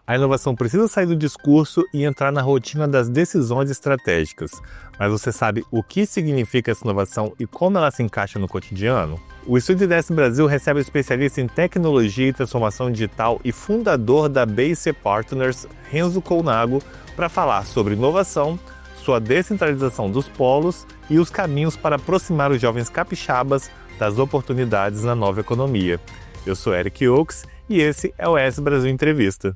A inovação precisa sair do discurso e entrar na rotina das decisões estratégicas. Mas você sabe o que significa essa inovação e como ela se encaixa no cotidiano? O Estúdio IDS Brasil recebe o especialista em tecnologia e transformação digital e fundador da BC Partners, Renzo Colnago, para falar sobre inovação, sua descentralização dos polos e os caminhos para aproximar os jovens capixabas das oportunidades na nova economia. Eu sou Eric Oaks e esse é o ES Brasil Entrevista.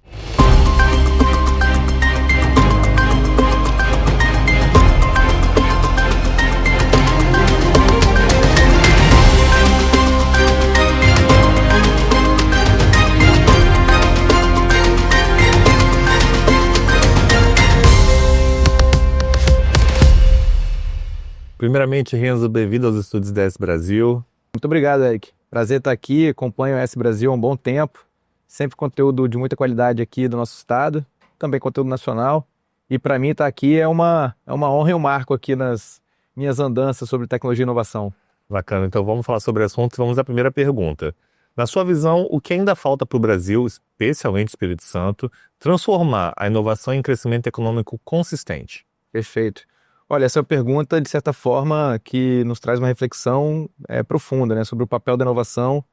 Primeiramente, Renzo, bem-vindo aos Estúdios IDS Brasil. Muito obrigado, Eric. Prazer estar aqui, acompanho o ES Brasil há um bom tempo. Sempre conteúdo de muita qualidade aqui do nosso estado, também conteúdo nacional. E para mim estar aqui é uma honra e um marco aqui nas minhas andanças sobre tecnologia e inovação. Bacana, então vamos falar sobre o assunto e vamos à primeira pergunta. Na sua visão, o que ainda falta para o Brasil, especialmente o Espírito Santo, transformar a inovação em crescimento econômico consistente? Perfeito. Olha, essa é uma pergunta, de certa forma, que nos traz uma reflexão profunda, né, sobre o papel da inovação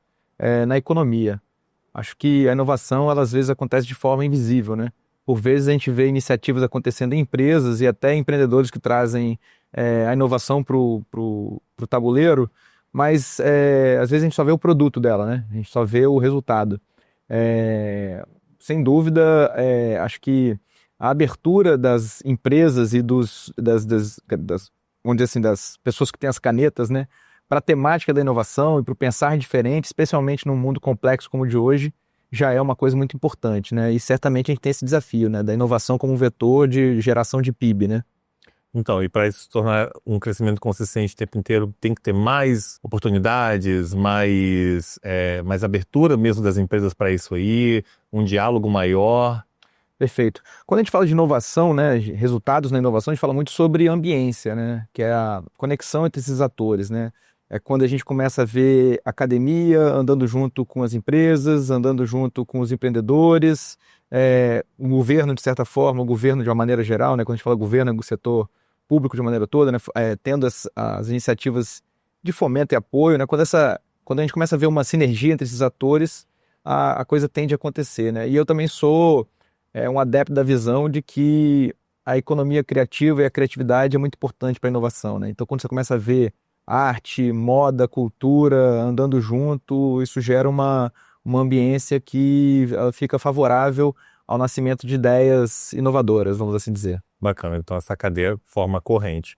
na economia. Acho que a inovação, ela às vezes acontece de forma invisível, né? Por vezes a gente vê iniciativas acontecendo em empresas e até empreendedores que trazem a inovação para o tabuleiro, mas às vezes a gente só vê o produto dela, né? A gente só vê o resultado. Sem dúvida, acho que a abertura das empresas e vamos dizer assim, das pessoas que têm as canetas, né, para a temática da inovação e para o pensar diferente, especialmente num mundo complexo como o de hoje, já é uma coisa muito importante, né? E certamente a gente tem esse desafio, né, da inovação como um vetor de geração de PIB, né? Então, e para isso se tornar um crescimento consistente o tempo inteiro, tem que ter mais oportunidades, mais abertura mesmo das empresas para isso aí, um diálogo maior. Perfeito. Quando a gente fala de inovação, né, resultados na inovação, a gente fala muito sobre ambiência, né, que é a conexão entre esses atores, né? É quando a gente começa a ver academia andando junto com as empresas, andando junto com os empreendedores, o governo, de certa forma, o governo de uma maneira geral, né, quando a gente fala governo, é o setor público de uma maneira toda, né, tendo as iniciativas de fomento e apoio, né, quando a gente começa a ver uma sinergia entre esses atores, a coisa tende a acontecer, né? E eu também sou um adepto da visão de que a economia criativa e a criatividade é muito importante para a inovação, né? Então, quando você começa a ver arte, moda, cultura andando junto, isso gera uma ambiência que fica favorável ao nascimento de ideias inovadoras, vamos assim dizer. Bacana, então essa cadeia forma corrente.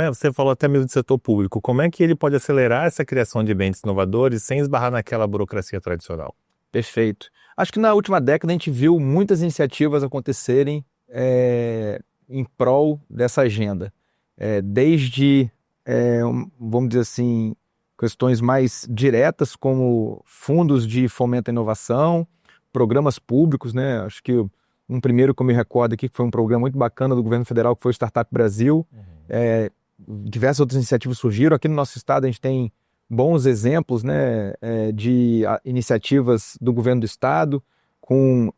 Você falou até mesmo do setor público, como é que ele pode acelerar essa criação de ambientes inovadores sem esbarrar naquela burocracia tradicional? Perfeito. Acho que na última década a gente viu muitas iniciativas acontecerem em prol dessa agenda. Desde, vamos dizer assim, questões mais diretas como fundos de fomento à inovação, programas públicos, né? Acho que um primeiro que eu me recordo aqui, que foi um programa muito bacana do governo federal, que foi o Startup Brasil. Diversas outras iniciativas surgiram. Aqui no nosso estado a gente tem bons exemplos, né, de iniciativas do governo do estado, com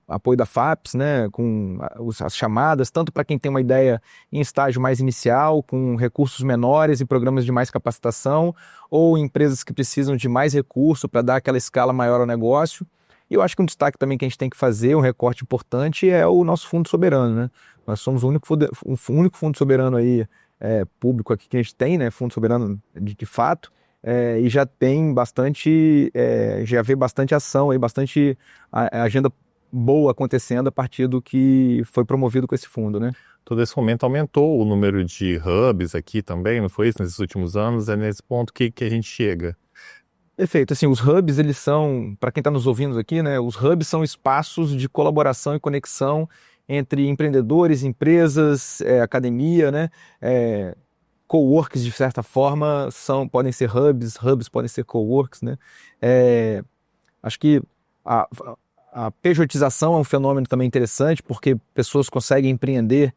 apoio da FAPES, né, com as chamadas, tanto para quem tem uma ideia em estágio mais inicial, com recursos menores e programas de mais capacitação, ou empresas que precisam de mais recurso para dar aquela escala maior ao negócio. E eu acho que um destaque também que a gente tem que fazer, um recorte importante, é o nosso fundo soberano, né? Nós somos o único fundo soberano aí, público aqui que a gente tem, né, fundo soberano de fato, e já tem bastante, já vê bastante ação, aí, bastante agenda boa acontecendo a partir do que foi promovido com esse fundo, né? Todo esse momento aumentou o número de hubs aqui também, não foi isso? Nesses últimos anos, é nesse ponto que a gente chega. Perfeito. Assim, os hubs, eles são, para quem está nos ouvindo aqui, né, os hubs são espaços de colaboração e conexão entre empreendedores, empresas, academia, né? Coworks, de certa forma, podem ser hubs podem ser coworks, né? Acho que A pejotização é um fenômeno também interessante, porque pessoas conseguem empreender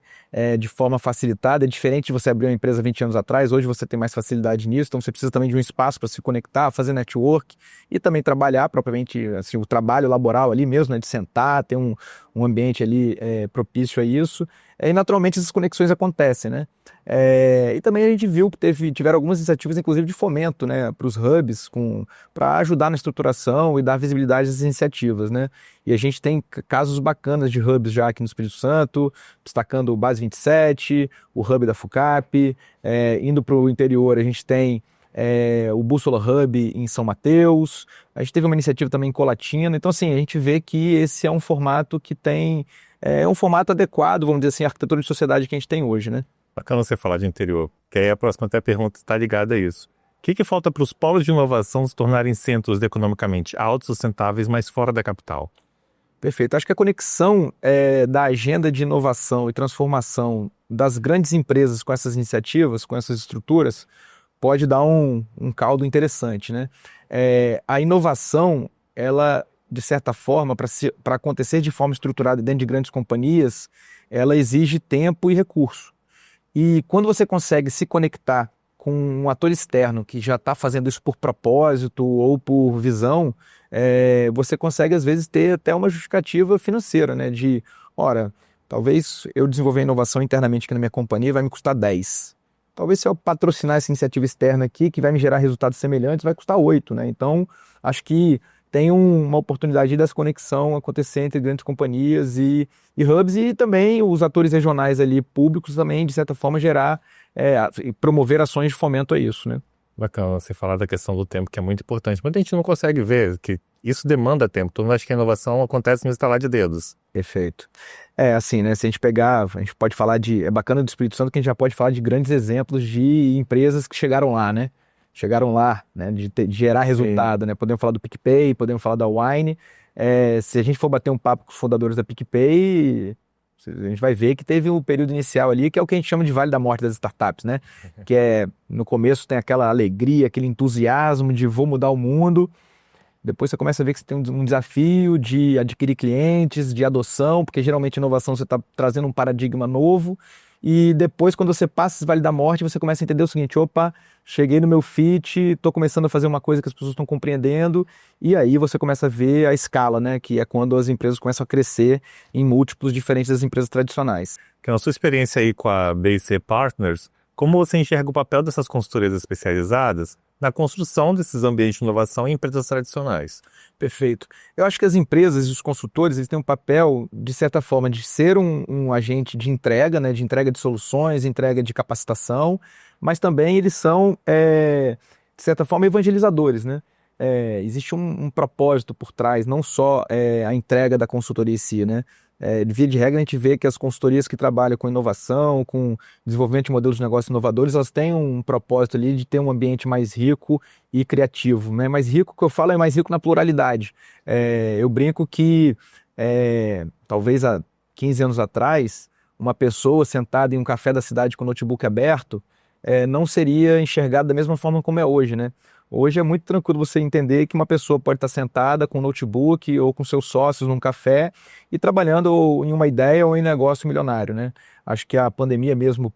de forma facilitada. É diferente de você abrir uma empresa 20 anos atrás, hoje você tem mais facilidade nisso, então você precisa também de um espaço para se conectar, fazer network e também trabalhar propriamente, assim, o trabalho laboral ali mesmo, né, de sentar, ter um ambiente ali propício a isso. E naturalmente essas conexões acontecem, né? E também a gente viu que tiveram algumas iniciativas, inclusive de fomento, né, para os hubs, para ajudar na estruturação e dar visibilidade às iniciativas, né? E a gente tem casos bacanas de hubs já aqui no Espírito Santo, destacando o Base 27, o hub da FUCAP, indo para o interior a gente tem o Bússola Hub em São Mateus, a gente teve uma iniciativa também em Colatina, então assim, a gente vê que esse é um formato que tem, um formato adequado, vamos dizer assim, à arquitetura de sociedade que a gente tem hoje, né? Bacana você falar de interior, que aí a próxima até pergunta está ligada a isso. O que falta para os polos de inovação se tornarem centros economicamente autossustentáveis, mas fora da capital? Perfeito. Acho que a conexão da agenda de inovação e transformação das grandes empresas com essas iniciativas, com essas estruturas, pode dar um caldo interessante, né? A inovação, ela, de certa forma, para acontecer de forma estruturada dentro de grandes companhias, ela exige tempo e recurso. E quando você consegue se conectar com um ator externo que já está fazendo isso por propósito ou por visão, você consegue às vezes ter até uma justificativa financeira, né? Ora, talvez eu desenvolver inovação internamente aqui na minha companhia vai me custar 10. Talvez se eu patrocinar essa iniciativa externa aqui, que vai me gerar resultados semelhantes, vai custar 8, né? Então, acho que tem uma oportunidade dessa conexão acontecer entre grandes companhias e hubs, e também os atores regionais ali públicos também, de certa forma, gerar e promover ações de fomento a isso, né? Bacana você falar da questão do tempo, que é muito importante. Muita gente não consegue ver que isso demanda tempo. Todo mundo acha que a inovação acontece no estalar de dedos. Perfeito. Assim, né? Se a gente pegar, a gente pode falar é bacana do Espírito Santo que a gente já pode falar de grandes exemplos de empresas que chegaram lá, né? Chegaram lá, né? De gerar resultado, né? Podemos falar do PicPay, podemos falar da Wine. Se a gente for bater um papo com os fundadores da PicPay, a gente vai ver que teve um período inicial ali, que é o que a gente chama de Vale da Morte das startups, né? Que no começo tem aquela alegria, aquele entusiasmo de vou mudar o mundo. Depois você começa a ver que você tem um desafio de adquirir clientes, de adoção, porque geralmente inovação você está trazendo um paradigma novo. E depois, quando você passa esse Vale da Morte, você começa a entender o seguinte: opa, cheguei no meu fit, estou começando a fazer uma coisa que as pessoas estão compreendendo, e aí você começa a ver a escala, né? Que é quando as empresas começam a crescer em múltiplos diferentes das empresas tradicionais. Na sua experiência aí com a B&C Partners, como você enxerga o papel dessas consultorias especializadas na construção desses ambientes de inovação em empresas tradicionais? Perfeito. Eu acho que as empresas e os consultores eles têm um papel, de certa forma, de ser um agente de entrega, né, de entrega de soluções, entrega de capacitação, mas também eles são, de certa forma, evangelizadores, né? Existe um propósito por trás, não só a entrega da consultoria em si, né? De via de regra, a gente vê que as consultorias que trabalham com inovação, com desenvolvimento de modelos de negócio inovadores, elas têm um propósito ali de ter um ambiente mais rico e criativo, né? Mais rico, que eu falo, é mais rico na pluralidade. Eu brinco que, talvez há 15 anos atrás, uma pessoa sentada em um café da cidade com o notebook aberto não seria enxergada da mesma forma como é hoje, né? Hoje é muito tranquilo você entender que uma pessoa pode estar sentada com um notebook ou com seus sócios num café e trabalhando em uma ideia ou em negócio milionário, né? Acho que a pandemia mesmo,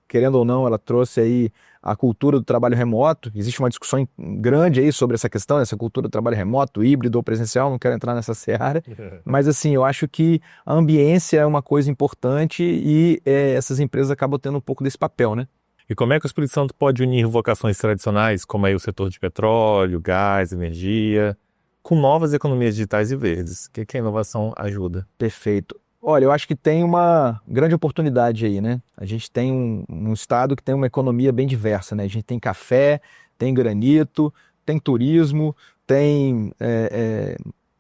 querendo ou não, ela trouxe aí a cultura do trabalho remoto. Existe uma discussão grande aí sobre essa questão, essa cultura do trabalho remoto, híbrido ou presencial, não quero entrar nessa seara, mas assim, eu acho que a ambiência é uma coisa importante e essas empresas acabam tendo um pouco desse papel, né? E como é que o Espírito Santo pode unir vocações tradicionais, como aí o setor de petróleo, gás, energia, com novas economias digitais e verdes? O que a inovação ajuda? Perfeito. Olha, eu acho que tem uma grande oportunidade aí, né? A gente tem um estado que tem uma economia bem diversa, né? A gente tem café, tem granito, tem turismo, tem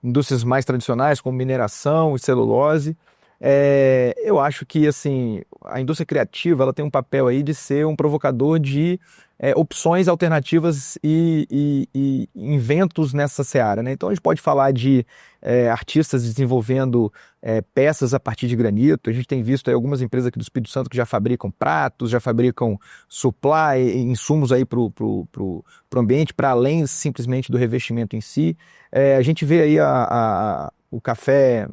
indústrias mais tradicionais como mineração e celulose. Eu acho que assim, a indústria criativa ela tem um papel aí de ser um provocador de opções alternativas e inventos nessa seara, né? Então a gente pode falar de artistas desenvolvendo peças a partir de granito. A gente tem visto aí algumas empresas aqui do Espírito Santo que já fabricam pratos, já fabricam supply, insumos aí para o ambiente, para além simplesmente do revestimento em si. A gente vê aí o café,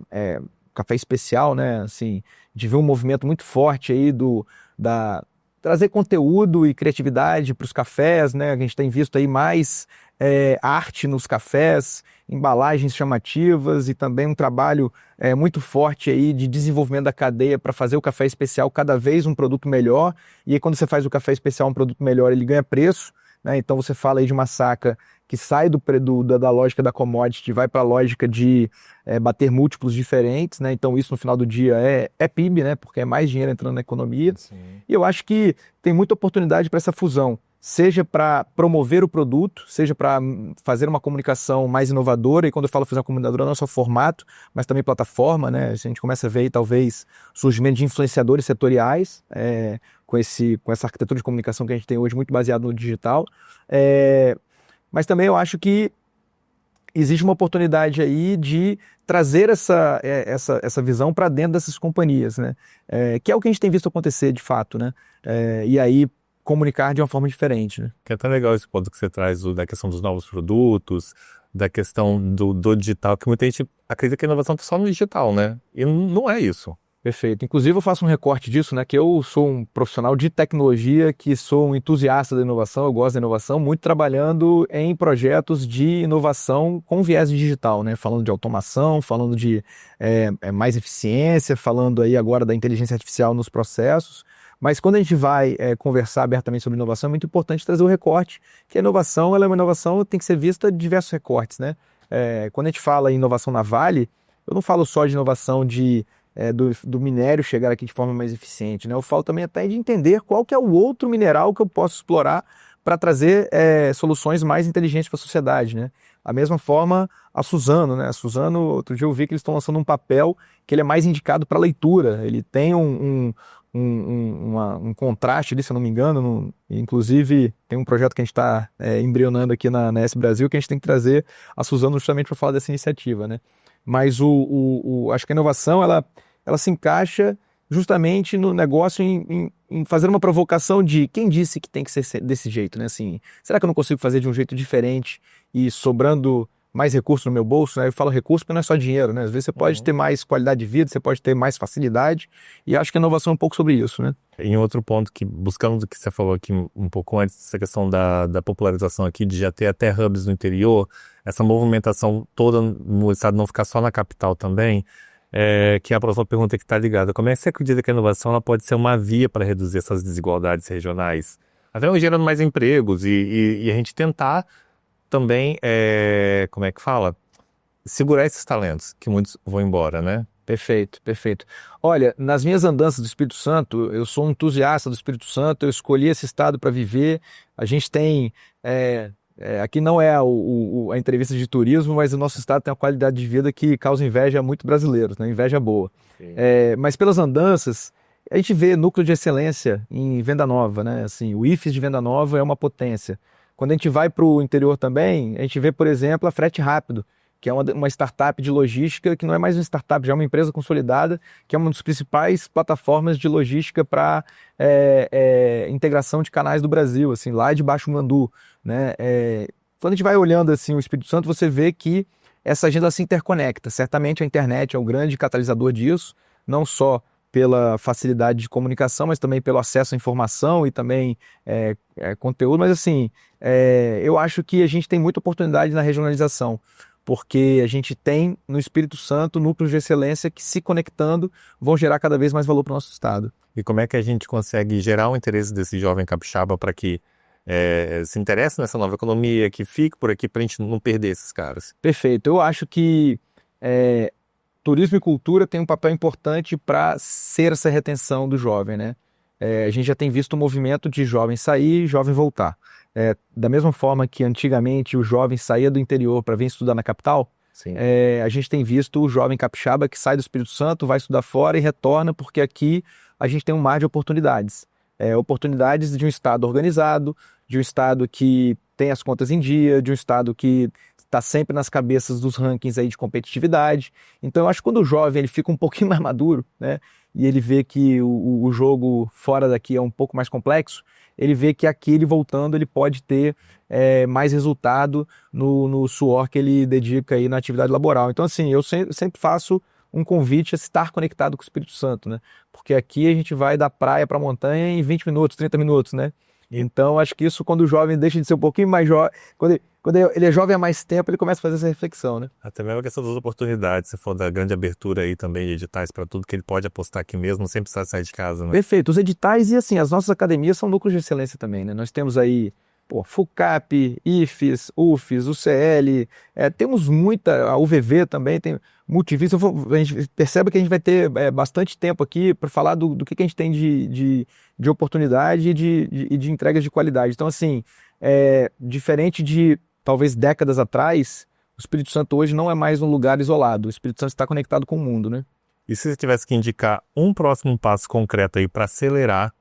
café especial, né? Assim, de ver um movimento muito forte aí trazer conteúdo e criatividade para os cafés, né? A gente tem visto aí mais arte nos cafés, embalagens chamativas e também um trabalho muito forte aí de desenvolvimento da cadeia para fazer o café especial cada vez um produto melhor. E aí, quando você faz o café especial um produto melhor, ele ganha preço, né? Então você fala aí de uma saca que sai da lógica da commodity, vai para a lógica de bater múltiplos diferentes, né? Então isso no final do dia é PIB, né? Porque é mais dinheiro entrando na economia. Sim. E eu acho que tem muita oportunidade para essa fusão, seja para promover o produto, seja para fazer uma comunicação mais inovadora, e quando eu falo fazer uma comunicadora não é só formato, mas também plataforma, né? A gente começa a ver aí, talvez, surgimento de influenciadores setoriais, com essa arquitetura de comunicação que a gente tem hoje, muito baseado no digital. Mas também eu acho que existe uma oportunidade aí de trazer essa visão para dentro dessas companhias, né? Que é o que a gente tem visto acontecer de fato, né? E aí comunicar de uma forma diferente, né? Que é tão legal esse ponto que você traz da questão dos novos produtos, da questão do digital, que muita gente acredita que a inovação está só no digital, né? E não é isso. Perfeito. Inclusive eu faço um recorte disso, né? Que eu sou um profissional de tecnologia, que sou um entusiasta da inovação, eu gosto da inovação, muito trabalhando em projetos de inovação com viés digital, né? Falando de automação, falando de mais eficiência, falando aí agora da inteligência artificial nos processos. Mas quando a gente vai conversar abertamente sobre inovação, é muito importante trazer o recorte, que a inovação, ela é uma inovação, tem que ser vista de diversos recortes, né? Quando a gente fala em inovação na Vale, eu não falo só de inovação do minério chegar aqui de forma mais eficiente, né? Eu falo também até de entender qual que é o outro mineral que eu posso explorar para trazer soluções mais inteligentes para a sociedade, né? A mesma forma a Suzano, né? A Suzano, outro dia eu vi que eles estão lançando um papel que ele é mais indicado para leitura, ele tem um contraste ali, se eu não me engano, inclusive tem um projeto que a gente está embrionando aqui na S Brasil, que a gente tem que trazer a Suzano justamente para falar dessa iniciativa, né? Mas acho que a inovação, ela se encaixa justamente no negócio em fazer uma provocação de quem disse que tem que ser desse jeito, né? Assim, será que eu não consigo fazer de um jeito diferente e sobrando mais recurso no meu bolso, né? Eu falo recurso porque não é só dinheiro, né? Às vezes você pode ter mais qualidade de vida, você pode ter mais facilidade, e acho que a inovação é um pouco sobre isso, né? Em outro ponto, buscando o que você falou aqui um pouco antes, essa questão da popularização aqui, de já ter até hubs no interior, essa movimentação toda no estado, não ficar só na capital também, que é a próxima pergunta que está ligada. Como é que você acredita que a inovação ela pode ser uma via para reduzir essas desigualdades regionais? Até gerando mais empregos e a gente tentar também, como é que fala? Segurar esses talentos, que muitos vão embora, né? Perfeito, perfeito. Olha, nas minhas andanças do Espírito Santo, eu sou um entusiasta do Espírito Santo, eu escolhi esse estado para viver. A gente tem, aqui não é a entrevista de turismo, mas o nosso estado tem uma qualidade de vida que causa inveja a muitos brasileiros, né? Inveja boa. Mas pelas andanças, a gente vê núcleo de excelência em Venda Nova, né? Assim, o IFES de Venda Nova é uma potência. Quando a gente vai para o interior também, a gente vê, por exemplo, a Frete Rápido, que é uma startup de logística, que não é mais uma startup, já é uma empresa consolidada, que é uma das principais plataformas de logística para integração de canais do Brasil, assim, lá de Baixo Mandu, né? Quando a gente vai olhando assim, o Espírito Santo, você vê que essa agenda se interconecta. Certamente a internet é o grande catalisador disso, não só pela facilidade de comunicação, mas também pelo acesso à informação e também conteúdo. Mas assim, eu acho que a gente tem muita oportunidade na regionalização, porque a gente tem no Espírito Santo núcleos de excelência que, se conectando, vão gerar cada vez mais valor para o nosso estado. E como é que a gente consegue gerar o interesse desse jovem capixaba para que se interesse nessa nova economia, que fique por aqui para a gente não perder esses caras? Perfeito. Eu acho que turismo e cultura tem um papel importante para ser essa retenção do jovem, né? A gente já tem visto o movimento de jovem sair e jovem voltar. Da mesma forma que antigamente o jovem saía do interior para vir estudar na capital, a gente tem visto o jovem capixaba que sai do Espírito Santo, vai estudar fora e retorna, porque aqui a gente tem um mar de oportunidades. Oportunidades de um estado organizado, de um estado que tem as contas em dia, de um estado que está sempre nas cabeças dos rankings aí de competitividade. Então eu acho que quando o jovem ele fica um pouquinho mais maduro, né, e ele vê que o jogo fora daqui é um pouco mais complexo, ele vê que aqui ele voltando ele pode ter mais resultado no suor que ele dedica aí na atividade laboral. Então assim, eu sempre faço um convite a estar conectado com o Espírito Santo, né? Porque aqui a gente vai da praia para a montanha em 20 minutos, 30 minutos, né? Então, acho que isso, quando o jovem deixa de ser um pouquinho mais jovem, quando ele é jovem há mais tempo, ele começa a fazer essa reflexão, né? Até mesmo a questão das oportunidades, se for da grande abertura aí também de editais para tudo que ele pode apostar aqui mesmo, sem precisar sair de casa, né? Perfeito. Os editais e, assim, as nossas academias são núcleos de excelência também, né? Nós temos aí, FUCAP, IFES, UFES, UCL, temos muita, a UVV também, tem multivis. A gente percebe que a gente vai ter bastante tempo aqui para falar do que a gente tem de oportunidade e de entregas de qualidade. Então, assim, diferente de talvez décadas atrás, o Espírito Santo hoje não é mais um lugar isolado. O Espírito Santo está conectado com o mundo, né? E se você tivesse que indicar um próximo passo concreto aí para acelerar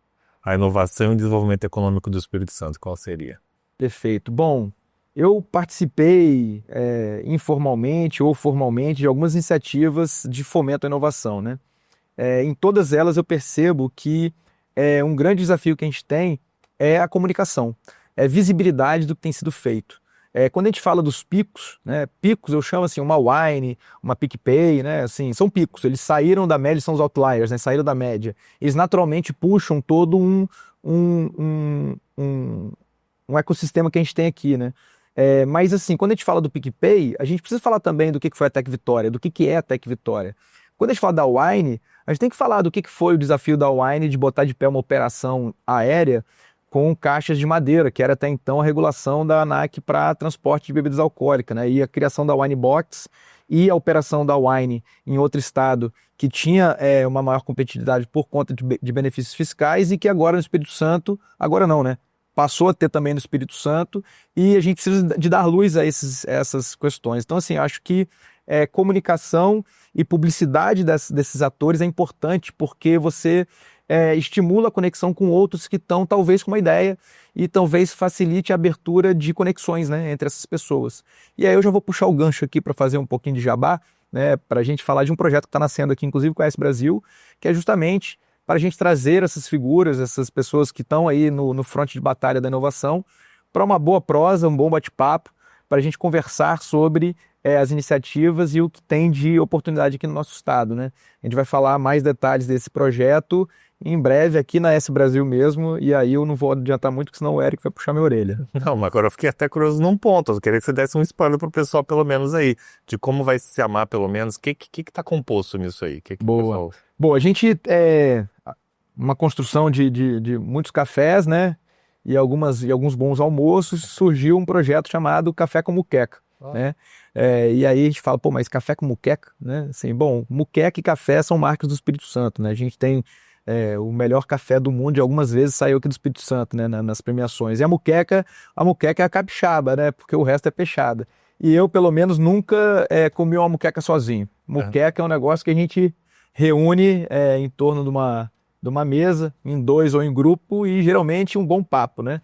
a inovação e desenvolvimento econômico do Espírito Santo, qual seria? Perfeito. Bom, eu participei informalmente ou formalmente de algumas iniciativas de fomento à inovação, né? Em todas elas eu percebo que um grande desafio que a gente tem é a comunicação, é visibilidade do que tem sido feito. Quando a gente fala dos picos, né, picos eu chamo assim, uma Wine, uma PicPay, né, assim, são picos, eles saíram da média, são os outliers, né, saíram da média. Eles naturalmente puxam todo um ecossistema que a gente tem aqui, né? Mas assim, quando a gente fala do PicPay, a gente precisa falar também do que foi a Tec Vitória, do que é a Tec Vitória. Quando a gente fala da Wine, a gente tem que falar do que foi o desafio da Wine de botar de pé uma operação aérea com caixas de madeira, que era até então a regulação da ANAC para transporte de bebidas alcoólicas, né? E a criação da Wine Box e a operação da Wine em outro estado que tinha uma maior competitividade por conta de benefícios fiscais e que agora no Espírito Santo, agora não, né? Passou a ter também no Espírito Santo e a gente precisa de dar luz a essas questões. Então, assim, acho que comunicação e publicidade desses atores é importante porque você estimula a conexão com outros que estão talvez com uma ideia e talvez facilite a abertura de conexões, né, entre essas pessoas. E aí eu já vou puxar o gancho aqui para fazer um pouquinho de jabá, né, para a gente falar de um projeto que está nascendo aqui, inclusive com a S Brasil, que é justamente para a gente trazer essas figuras, essas pessoas que estão aí no fronte de batalha da inovação, para uma boa prosa, um bom bate-papo, para a gente conversar sobre as iniciativas e o que tem de oportunidade aqui no nosso estado, né? A gente vai falar mais detalhes desse projeto em breve aqui na S Brasil mesmo, e aí eu não vou adiantar muito, porque senão o Eric vai puxar minha orelha. Não, mas agora eu fiquei até curioso num ponto. Eu queria que você desse um spoiler pro pessoal, pelo menos aí, de como vai se chamar, pelo menos. O que tá composto nisso aí? Boa. Pessoal... Bom, a gente uma construção de muitos cafés, né? E alguns bons almoços, surgiu um projeto chamado Café com Muqueca, né? E aí a gente fala, mas café com muqueca, né? Assim, bom, muqueca e café são marcas do Espírito Santo, né? A gente tem o melhor café do mundo e algumas vezes saiu aqui do Espírito Santo, né? Nas premiações. E a muqueca é a capixaba, né? Porque o resto é peixada. E eu, pelo menos, nunca comi uma muqueca sozinho. Muqueca é um negócio que a gente reúne em torno de uma mesa, em dois ou em grupo, e geralmente um bom papo, né?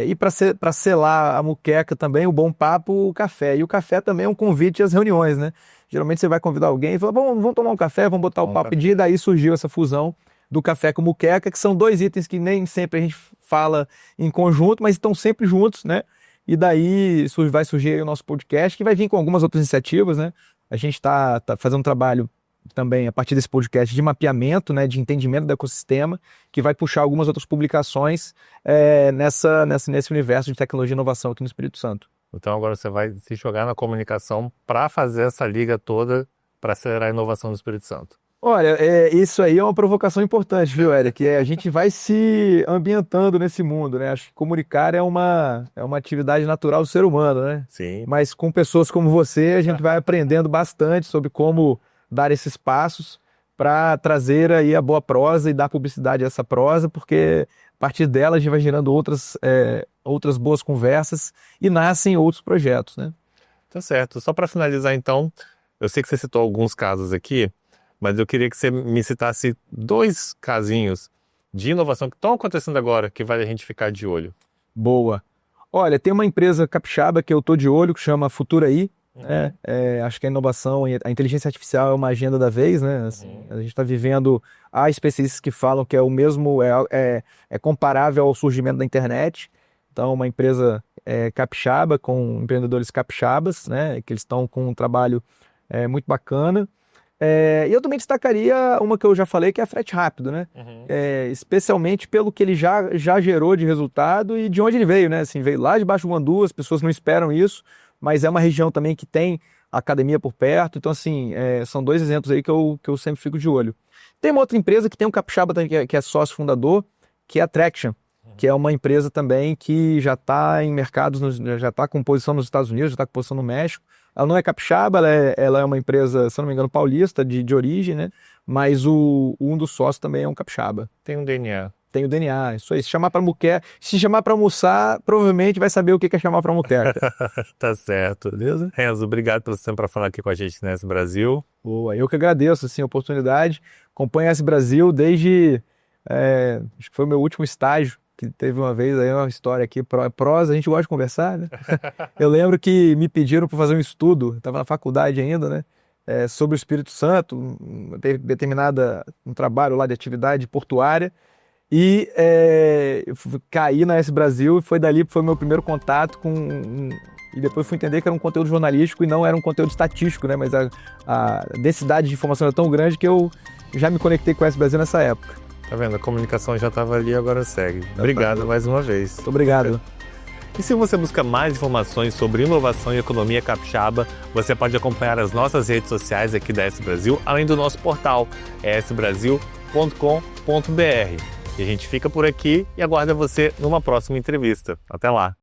E para selar a muqueca também, o bom papo, o café. E o café também é um convite às reuniões, né? Geralmente você vai convidar alguém e fala, vamos tomar um café, vamos botar o papo em dia, e daí surgiu essa fusão do café com muqueca, que são dois itens que nem sempre a gente fala em conjunto, mas estão sempre juntos, né? E daí vai surgir o nosso podcast, que vai vir com algumas outras iniciativas, né? A gente está fazendo um trabalho também a partir desse podcast de mapeamento, né, de entendimento do ecossistema, que vai puxar algumas outras publicações nesse universo de tecnologia e inovação aqui no Espírito Santo. Então agora você vai se jogar na comunicação para fazer essa liga toda para acelerar a inovação do Espírito Santo. Olha, isso aí é uma provocação importante, viu, Eric? A gente vai se ambientando nesse mundo, né? Acho que comunicar é uma atividade natural do ser humano, né? Sim. Mas com pessoas como você, a gente vai aprendendo bastante sobre como dar esses passos para trazer aí a boa prosa e dar publicidade a essa prosa, porque a partir dela a gente vai gerando outras boas conversas e nascem outros projetos, né? Tá certo. Só para finalizar então, eu sei que você citou alguns casos aqui, mas eu queria que você me citasse 2 casinhos de inovação que estão acontecendo agora, que vale a gente ficar de olho. Boa. Olha, tem uma empresa capixaba que eu tô de olho, que chama Futuraí, né? Acho que a inovação e a inteligência artificial é uma agenda da vez, né? Assim, a gente está vivendo, há especialistas que falam que é o mesmo, é comparável ao surgimento da internet. Então, uma empresa capixaba, com empreendedores capixabas, né? Que eles estão com um trabalho muito bacana. E eu também destacaria uma que eu já falei, que é a Frete Rápido, né? Especialmente pelo que ele já gerou de resultado e de onde ele veio, né? Assim, veio lá de Baixo do Guandu, as pessoas não esperam isso, mas é uma região também que tem academia por perto. Então, assim, são dois exemplos aí que eu sempre fico de olho. Tem uma outra empresa que tem um capixaba também, que é sócio fundador, que é a Traction, que é uma empresa também que já está em mercados, já está com posição nos Estados Unidos, já está com posição no México. Ela não é capixaba, ela é uma empresa, se eu não me engano, paulista, de origem, né? Mas um dos sócios também é um capixaba. Tem um DNA. Tem o DNA, isso aí. Se chamar para almoçar, provavelmente vai saber o que é chamar para muqueca. Tá certo. Beleza? Renzo, obrigado pelo tempo para falar aqui com a gente nesse Brasil. Boa, eu que agradeço assim, a oportunidade. Acompanho esse Brasil desde, acho que foi o meu último estágio, que teve uma vez aí uma história aqui, prosa, a gente gosta de conversar, né? Eu lembro que me pediram para fazer um estudo, estava na faculdade ainda, né? Sobre o Espírito Santo, um trabalho lá de atividade portuária, e eu caí na S Brasil, e foi dali que foi o meu primeiro contato e depois fui entender que era um conteúdo jornalístico e não era um conteúdo estatístico, né? Mas a densidade de informação era tão grande que eu já me conectei com a S Brasil nessa época. Tá vendo? A comunicação já estava ali, agora segue. Obrigado mais uma vez. Muito obrigado. E se você busca mais informações sobre inovação e economia capixaba, você pode acompanhar as nossas redes sociais aqui da S Brasil, além do nosso portal, sbrasil.com.br. E a gente fica por aqui e aguarda você numa próxima entrevista. Até lá!